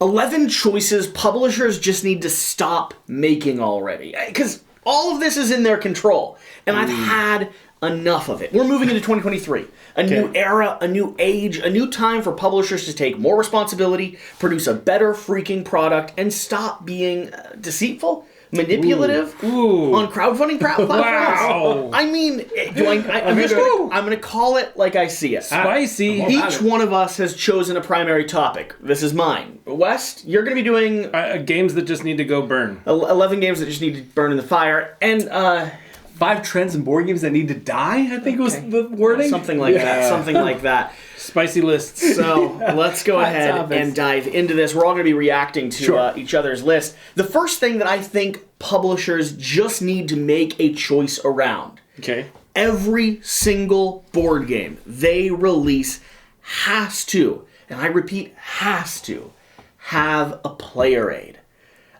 11 choices publishers just need to stop making already. Because all of this is in their control. And I've had enough of it. We're moving into 2023. A new era, a new age, a new time for publishers to take more responsibility, produce a better freaking product, and stop being deceitful, manipulative on crowdfunding platforms. Wow. I mean, I'm going to call it like I see it. Spicy. Each one of us has chosen a primary topic. This is mine. West, you're going to be doing... games that just need to go burn. 11 games that just need to burn in the fire. And... 5 trends in board games that need to die, I think was the wording. Something like that. Something like that. Spicy lists. So let's go ahead and dive into this. We're all going to be reacting to each other's list. The first thing that I think publishers just need to make a choice around. Okay. Every single board game they release has to, and I repeat, has to, have a player aid.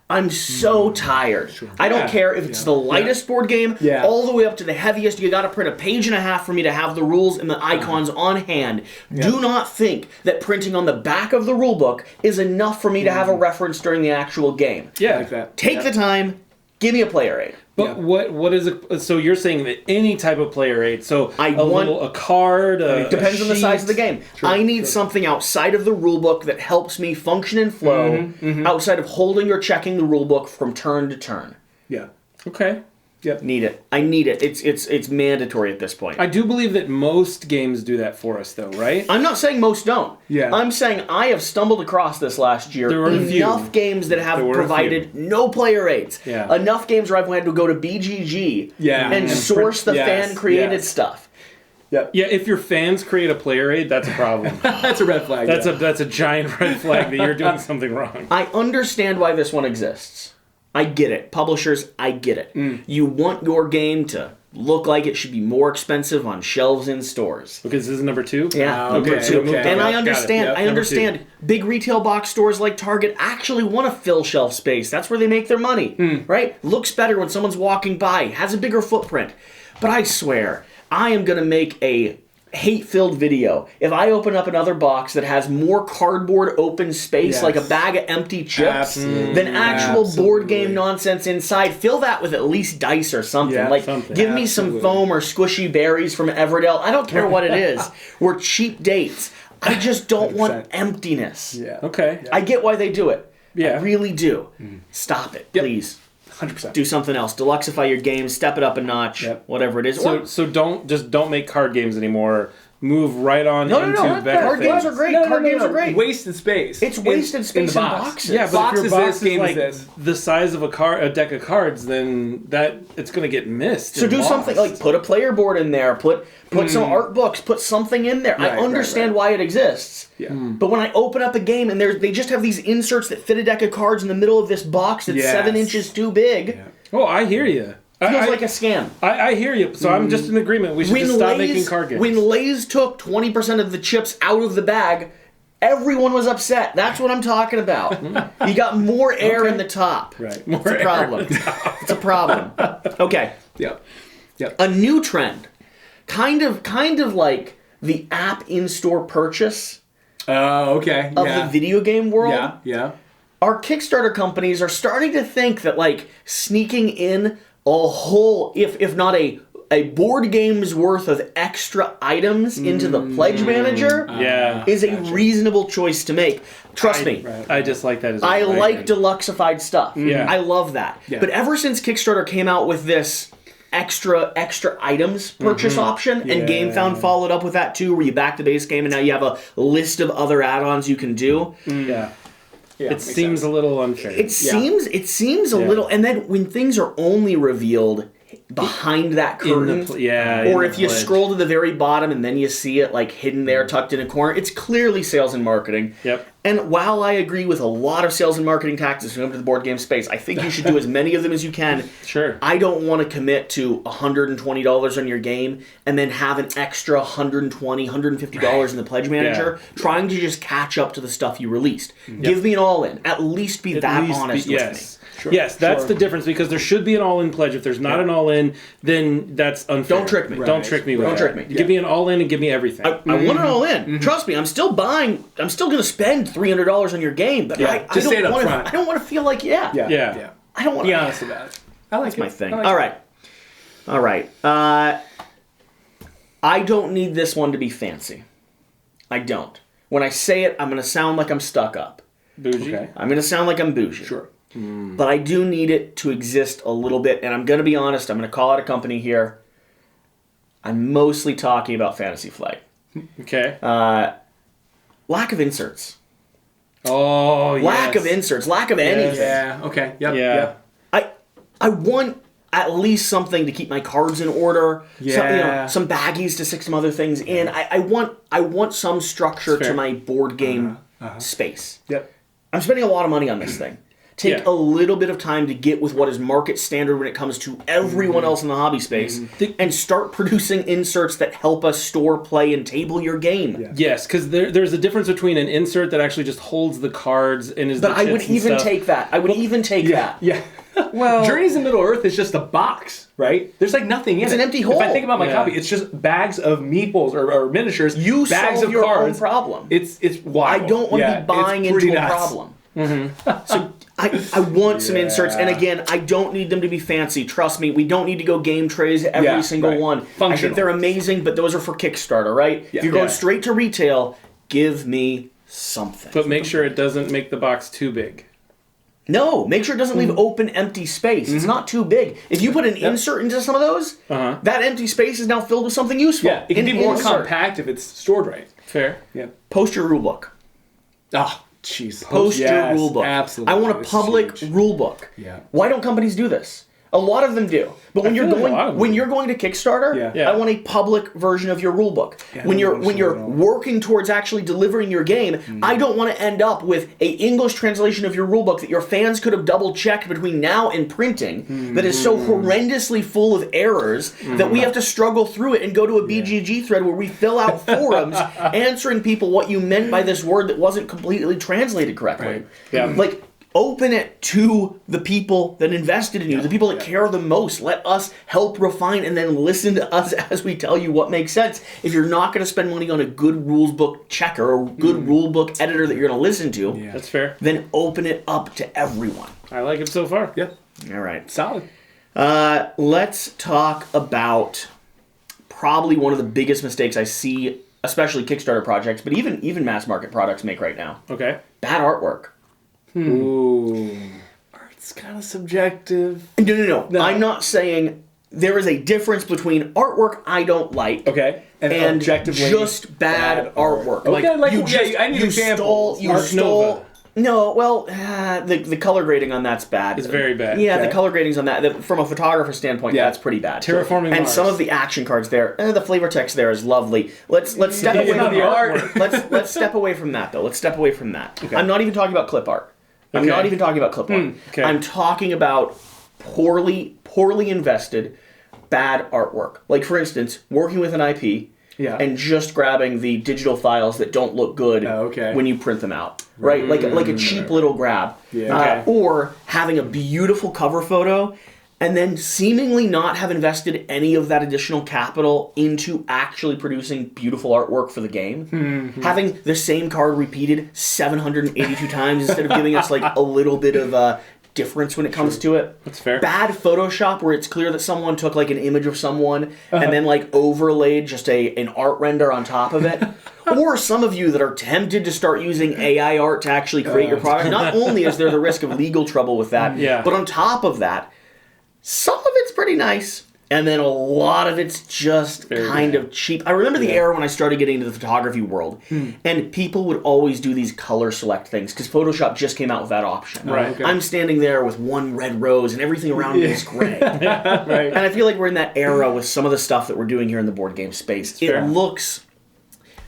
I'm so tired. I don't care if it's the lightest board game, all the way up to the heaviest. You got to print a page and a half for me to have the rules and the icons on hand. Do not think that printing on the back of the rule book is enough for me to have a reference during the actual game. Yeah. Like that. Take the time. Give me a player aid. But what is it? So you're saying that any type of player aid? So a card. It depends on the size of the game. I need something outside of the rulebook that helps me function and flow, outside of holding or checking the rulebook from turn to turn. Yeah. Okay. Yep. Need it. I need it. It's mandatory at this point. I do believe that most games do that for us, though, right? I'm not saying most don't. Yeah. I'm saying I have stumbled across this last year. There were enough games that have provided no player aids. Yeah. Enough games where I've had to go to BGG and source the fan-created stuff. Yep. Yeah, if your fans create a player aid, that's a problem. That's a red flag. That's a giant red flag that you're doing something wrong. I understand why this one exists. I get it. Publishers, I get it. You want your game to look like it should be more expensive on shelves in stores. Because this is number 2? Yeah, number 2. Okay. And I understand. Yep, I understand. Big retail box stores like Target actually want to fill shelf space. That's where they make their money, right? Looks better when someone's walking by. Has a bigger footprint. But I swear, I am going to make a hate-filled video if I open up another box that has more cardboard open space, like a bag of empty chips, than actual board game nonsense inside. Fill that with at least dice or something. Give me some foam or squishy berries from Everdell. I don't care what it is. We're cheap dates. I just don't want emptiness. Yeah. Okay. I get why they do it. Yeah. I really do. Stop it, please. 100%. Do something else. Deluxify your games. Step it up a notch. Whatever it is. So don't make card games anymore. Move right on into better card games are great. Card games are great. Wasted space. It's wasted space in boxes. Yeah, but if your box is like this. the size of a deck of cards, then it's going to get missed. So do something like put a player board in there. Put some art books. Put something in there. I understand why it exists. Yeah. But when I open up a game and they just have these inserts that fit a deck of cards in the middle of this box that's 7 inches too big. Yeah. Oh, I hear you. Feels like a scam. I hear you. So I'm just in agreement. We should just stop making card games. When Lay's took 20% of the chips out of the bag, everyone was upset. That's what I'm talking about. You got more air in the top. Right. It's a problem. It's a problem. Okay. Yep. A new trend. Kind of like the app in-store purchase of the video game world. Yeah. Our Kickstarter companies are starting to think that like sneaking in a whole, if not a board game's worth of extra items into the pledge manager is a reasonable choice to make. Trust me. I just like that as well. I like deluxeified stuff. Yeah. I love that. Yeah. But ever since Kickstarter came out with this extra items purchase option, and GameFound followed up with that too, where you back the base game and now you have a list of other add-ons you can do. It seems a little unfair. It seems a little, and then when things are only revealed behind that curtain, or if you scroll to the very bottom and then you see it like hidden there, tucked in a corner, it's clearly sales and marketing. Yep. And while I agree with a lot of sales and marketing tactics when it comes to the board game space, I think you should do as many of them as you can. Sure. I don't want to commit to $120 on your game and then have an extra $120, $150 in the pledge manager trying to just catch up to the stuff you released. Give me an all-in. At least be honest with me. Sure. Yes, that's the difference, because there should be an all-in pledge. If there's not an all-in, then that's unfair. Don't trick me. Don't trick me with Don't trick me. Give me an all-in and give me everything. I want it all in. Trust me, I'm still buying. I'm still going to spend $300 on your game, but I just say it don't up want front. to. I don't want to feel like Yeah. I don't want Be to honest about it. I like That's my thing. All right. I don't need this one to be fancy. I don't. When I say it, I'm going to sound like I'm stuck up. Bougie. Okay. I'm going to sound like I'm bougie. Sure. But I do need it to exist a little bit, and I'm going to be honest. I'm going to call out a company here. I'm mostly talking about Fantasy Flight. Okay. Lack of inserts. Oh, yes. Lack of inserts. Lack of anything. Yeah. Okay. Yep. Yeah. Yep. I want at least something to keep my cards in order. Yeah. Some baggies to stick some other things in. I want some structure to my board game space. Yep. I'm spending a lot of money on this thing. Take a little bit of time to get with what is market standard when it comes to everyone else in the hobby space, and start producing inserts that help us store, play, and table your game. Yeah. Yes, because there's a difference between an insert that actually just holds the cards and is. But the I would chips and even stuff. take that. I would even take that. Yeah. Well, Journeys in Middle Earth is just a box, right? There's like nothing in it. It's an empty hole. If I think about my Yeah. copy, it's just bags of meeples or miniatures. You bags solve of your cards. own problem. It's wild. I don't want to be buying into a problem. So I want some inserts, and again, I don't need them to be fancy. Trust me, we don't need to go game trays every single one. I Functional. think they're amazing, but those are for Kickstarter, right? Yeah. If you're going Yeah. straight to retail, give me something. but make sure it doesn't make the box too big. No, make sure it doesn't leave open, empty space. It's not too big. If you put an insert into some of those, that empty space is now filled with something useful. Yeah, it can An be more insert. compact if it's stored right. Fair. Yeah. Post your rule book. Oh, jeez. Post your rule book. Absolutely. I want a This is public huge. rule book. Yeah. Why don't companies do this? A lot of them do. But when I you're feel like a lot going of them when do. you're going to Kickstarter, Yeah. I want a public version of your rule book. When you're working towards actually delivering your game, I don't want to end up with a English translation of your rule book that your fans could have double checked between now and printing that is so horrendously full of errors that we have to struggle through it and go to a BGG thread where we fill out forums answering people what you meant by this word that wasn't completely translated correctly. Right. Yeah. Like, open it to the people that invested in you, the people that care the most. Let us help refine and then listen to us as we tell you what makes sense. If you're not going to spend money on a good rules book checker or good rule book editor that you're going to listen to, That's fair. then open it up to everyone. I like it so far. Yeah. All right. Solid. Let's talk about probably one of the biggest mistakes I see, especially Kickstarter projects, but even mass market products make right now. Okay. Bad artwork. Ooh. Art's kind of subjective. No. I'm not saying there is a difference between artwork I don't like Okay. and objectively just bad artwork. Okay, like, you yeah, just I need you examples. stole you Art stole. Nova. No, well, the color grading on that's bad. It's very bad. Yeah, Okay. the color gradings on that, from a photographer standpoint, that's pretty bad. Terraforming and Mars. some of the action cards there, the flavor text there is lovely. Let's step away not from the art. let's step away from that though. Let's step away from that. Okay. I'm not even talking about clip art. I'm Okay. not even talking about clip art. okay. I'm talking about poorly invested, bad artwork. Like for instance, working with an IP. Yeah. And just grabbing the digital files that don't look good when you print them out, right? Like a cheap little grab, or having a beautiful cover photo, and then seemingly not have invested any of that additional capital into actually producing beautiful artwork for the game. Having the same card repeated 782 times instead of giving us like a little bit of difference when it comes to it. That's fair. Bad Photoshop where it's clear that someone took like an image of someone and then like overlaid just an art render on top of it. Or some of you that are tempted to start using AI art to actually create your product. Not only is there the risk of legal trouble with that, but on top of that, some of it's pretty nice. And then a lot of it's just kind of cheap. I remember the era when I started getting into the photography world, and people would always do these color select things because Photoshop just came out with that option. Right. Okay. I'm standing there with one red rose, and everything around me is gray. Right. And I feel like we're in that era with some of the stuff that we're doing here in the board game space. It looks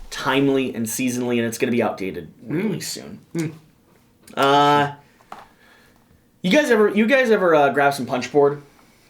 timely and seasonally, and it's going to be outdated really soon. You guys ever grab some punch board?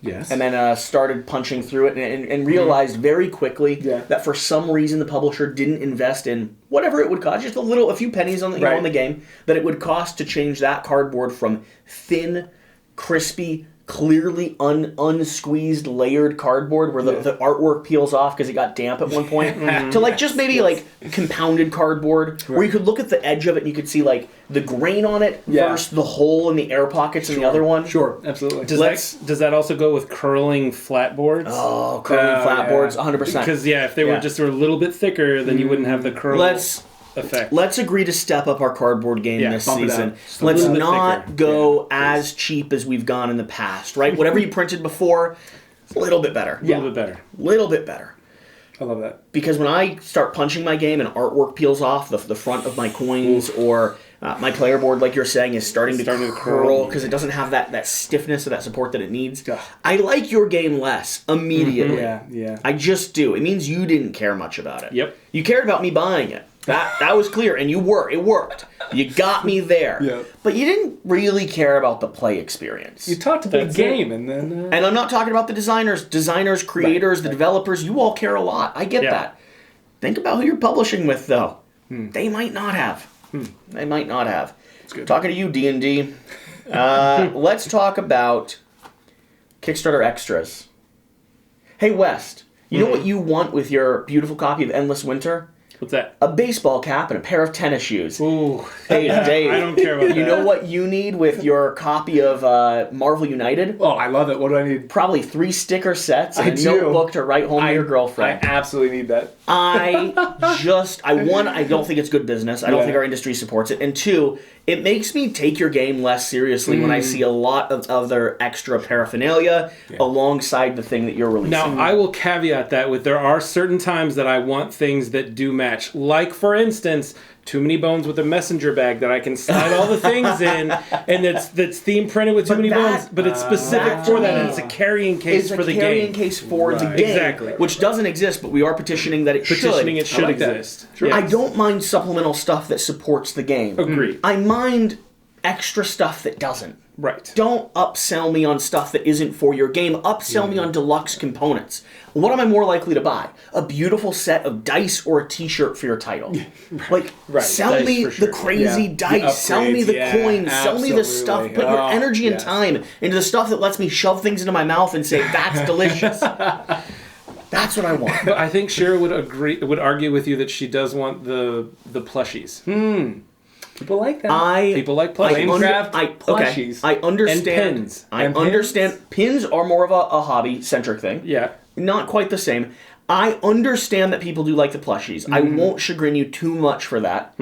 Yes. And then started punching through it and realized very quickly that for some reason the publisher didn't invest in whatever it would cost, just a few pennies on the on the game, that it would cost to change that cardboard from thin, crispy, clearly unsqueezed layered cardboard where the artwork peels off because it got damp at one point, to like just maybe like compounded cardboard where you could look at the edge of it and you could see like the grain on it versus the hole in the air pockets in the other one. Sure, absolutely. Does that also go with curling flatboards? Oh, curling flatboards, 100%. Because if they were just a little bit thicker, then you wouldn't have the curl effect. Let's agree to step up our cardboard game this season. Let's not go as cheap as we've gone in the past, right? Whatever you printed before, a little bit better. A little bit better. Little bit better. I love that. Because when I start punching my game and artwork peels off the front of my coins or my player board, like you're saying, is starting to curl because it doesn't have that stiffness or that support that it needs. I like your game less immediately. Yeah. I just do. It means you didn't care much about it. Yep. You cared about me buying it. That was clear, and it worked. You got me there. Yep. But you didn't really care about the play experience. You talked about the game, and then... And I'm not talking about the designers, creators, the developers. You all care a lot. I get that. Think about who you're publishing with, though. They might not have. They might not have. That's good. Talking to you, D&D. Let's talk about Kickstarter extras. Hey, West, you know what you want with your beautiful copy of Endless Winter? What's that? A baseball cap and a pair of tennis shoes. Ooh. Hey, Dave. I don't care about that. You know what you need with your copy of Marvel United? Oh, I love it. What do I need? Probably 3 sticker sets and I a do. notebook to write home to your girlfriend. I absolutely need that. I don't think it's good business. I don't think our industry supports it. And 2, it makes me take your game less seriously when I see a lot of other extra paraphernalia alongside the thing that you're releasing. Now, I will caveat that with there are certain times that I want things that do match. Like, for instance, Too Many Bones with a messenger bag that I can slide all the things in, and that's theme printed with Too Many Bones, but it's specific for that, and it's a carrying case for the game. It's a carrying case for the game, exactly. Which doesn't exist, but we are petitioning that it should. Petitioning it should like exist. Sure. I don't mind supplemental stuff that supports the game. Agreed. I mind extra stuff that doesn't. Right. Don't upsell me on stuff that isn't for your game. Upsell me on deluxe components. What am I more likely to buy? A beautiful set of dice or a t-shirt for your title? Like, sell Dice me for sure. the crazy dice. The sell me the upgrades, coins. Sell me the stuff. absolutely. Put your energy and time into the stuff that lets me shove things into my mouth and say, that's delicious. That's what I want. But I think Shira would argue with you that she does want the plushies. People like that. People like plushies. Plushies. I understand. And pins. I understand. Pins are more of a hobby-centric thing. Yeah. Not quite the same. I understand that people do like the plushies. I won't chagrin you too much for that.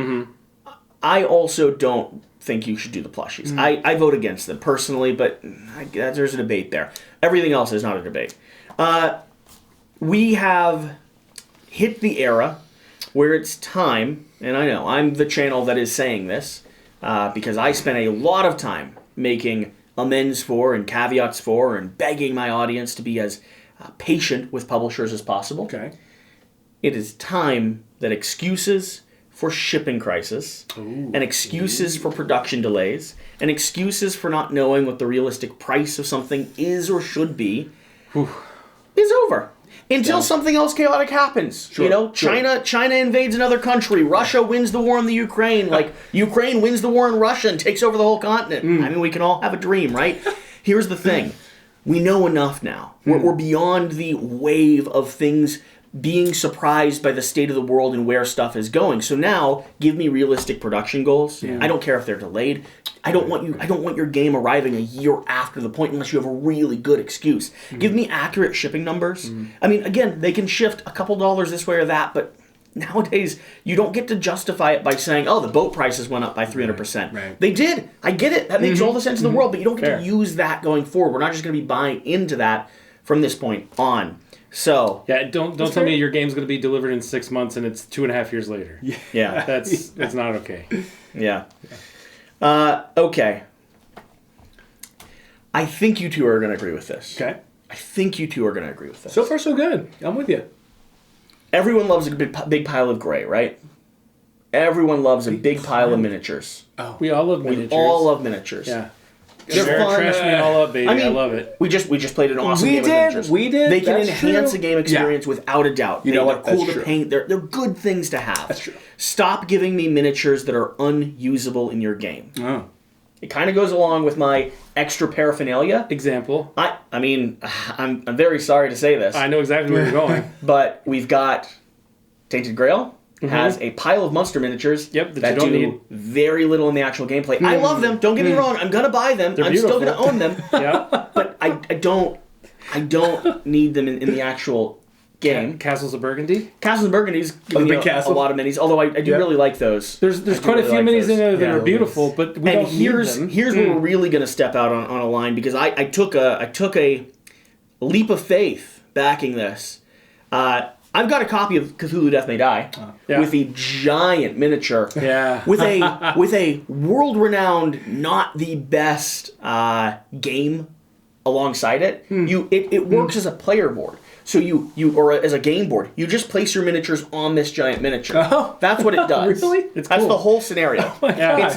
I also don't think you should do the plushies. I vote against them personally, but there's a debate there. Everything else is not a debate. We have hit the era where it's time, and I know I'm the channel that is saying this, because I spent a lot of time making amends for and caveats for and begging my audience to be as patient with publishers as possible. Okay. It is time that excuses for shipping crisis, and excuses for production delays, and excuses for not knowing what the realistic price of something is or should be, is over. Until something else chaotic happens. Sure, you know, sure. China invades another country. Russia wins the war in the Ukraine. Like, Ukraine wins the war in Russia and takes over the whole continent. I mean, we can all have a dream, right? Here's the thing. We know enough now. We're beyond the wave of things being surprised by the state of the world and where stuff is going. So now, give me realistic production goals. I don't care if they're delayed. I don't want your game arriving a year after the point unless you have a really good excuse. Give me accurate shipping numbers. I mean, again, they can shift a couple dollars this way or that, but nowadays you don't get to justify it by saying, "Oh, the boat prices went up by 300%." Right. They did. I get it. That makes all the sense in the world, but you don't get to use that going forward. We're not just going to be buying into that from this point on. So don't tell me your game's going to be delivered in 6 months and it's 2.5 years later. Yeah. That's not okay. Yeah. Okay. I think you two are going to agree with this. Okay. I think you two are going to agree with this. So far, so good. I'm with you. Everyone loves a big pile of gray, right? Everyone loves a big pile of miniatures. We all love miniatures. We all love miniatures. Yeah. They're fun. Trash me all up, baby. I mean, I love it. We just played an awesome game of miniatures. We did. They can That's enhance true. a game experience without a doubt. You know what? They're cool That's to true. paint. They're good things to have. That's true. Stop giving me miniatures that are unusable in your game. Oh. It kind of goes along with my extra paraphernalia. Example. I mean, I'm very sorry to say this. I know exactly where you're going. But we've got Tainted Grail has a pile of monster miniatures Yep, that that you don't do need. very little in the actual gameplay. I love them. Don't get me wrong. I'm gonna buy them. I'm still gonna own them. Yeah. But I don't need them in the actual game. Castles of Burgundy. Castles of Burgundy's giving the me big a castle? lot of minis. Although I do really like those. There's I do quite a few really like minis in those. there that Yeah, are beautiful, but we And don't need them. here's where we're really going to step out on a line, because I took a leap of faith backing this. I've got a copy of Cthulhu Death May Die Yeah. with a giant miniature. Yeah. With a world-renowned, not the best game alongside it. It works as a player board. So you or as a game board, you just place your miniatures on this giant miniature. Oh. That's what it does. Really? It's That's cool. the whole scenario. gosh.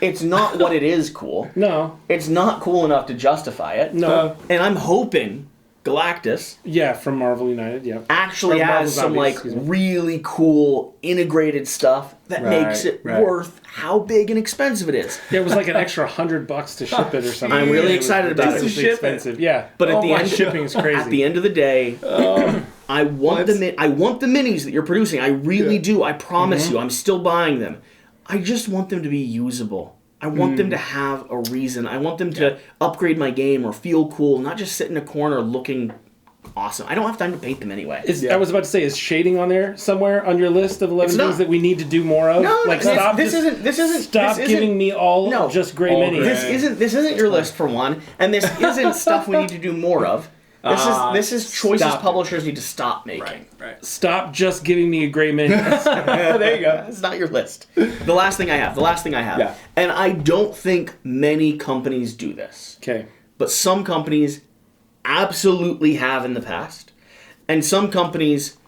It's not what it is cool. No. It's not cool enough to justify it. No. And I'm hoping Galactus Yeah, from Marvel United. Yeah. actually Or Marvel has some Zombies, like excuse me. really cool integrated stuff that Right, makes it right. worth how big and expensive it is. It was like an extra $100 to ship it or something. I'm really It was excited about it. ridiculously Just to ship it. expensive. Yeah. But at the my end, shipping is crazy. At the end of the day, I want I want the minis that you're producing. I really do. I promise you. I'm still buying them. I just want them to be usable. I want them to have a reason. I want them to upgrade my game or feel cool, not just sit in a corner looking awesome. I don't have time to paint them anyway. I was about to say, is shading on there somewhere on your list of 11 It's not. things that we need to do more of? No, like this stop isn't giving me all No. just gray All minis. gray. This isn't your list for one, and this isn't stuff we need to do more of. This is choices stop it. publishers need to stop making. Right. Stop just giving me a gray mini. There you go. It's not your list. The last thing I have. Yeah. And I don't think many companies do this. Okay. But some companies absolutely have in the past. And some companies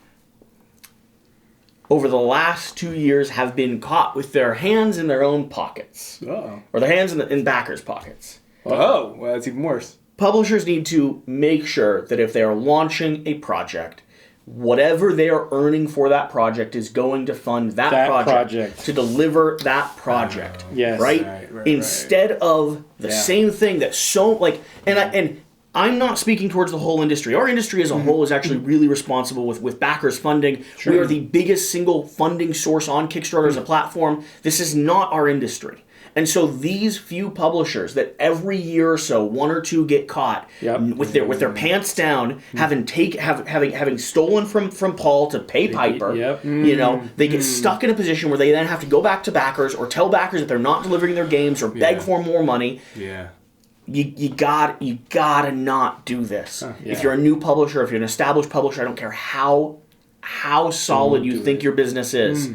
over the last 2 years have been caught with their hands in their own pockets. Oh. Or their hands in backers' pockets. Oh, well, that's even worse. Publishers need to make sure that if they are launching a project, whatever they are earning for that project is going to fund that project to deliver that project. Yes. Right? Right, Instead of the Yeah. same thing that's so like and I'm not speaking towards the whole industry. Our industry as a whole is actually really responsible with backers funding. We are the biggest single funding source on Kickstarter as a platform. This is not our industry. And so these few publishers that every year or so, one or two get caught with their pants down, having stolen from Paul to pay Piper. Yep. You know, they get stuck in a position where they then have to go back to backers or tell backers that they're not delivering their games or beg for more money. Yeah. You gotta not do this. Yeah. If you're a new publisher, if you're an established publisher, I don't care how solid you think your business is.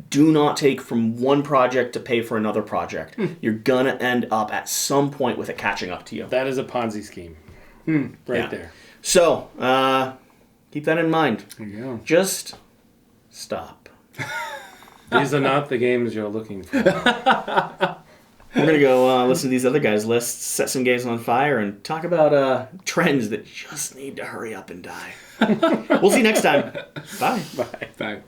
Do not take from one project to pay for another project. You're gonna end up at some point with it catching up to you. That is a Ponzi scheme. Right there. So, keep that in mind. There you go. Just stop. These are not the games you're looking for. We're gonna go listen to these other guys' lists, set some games on fire, and talk about trends that just need to hurry up and die. We'll see you next time. Bye. Bye.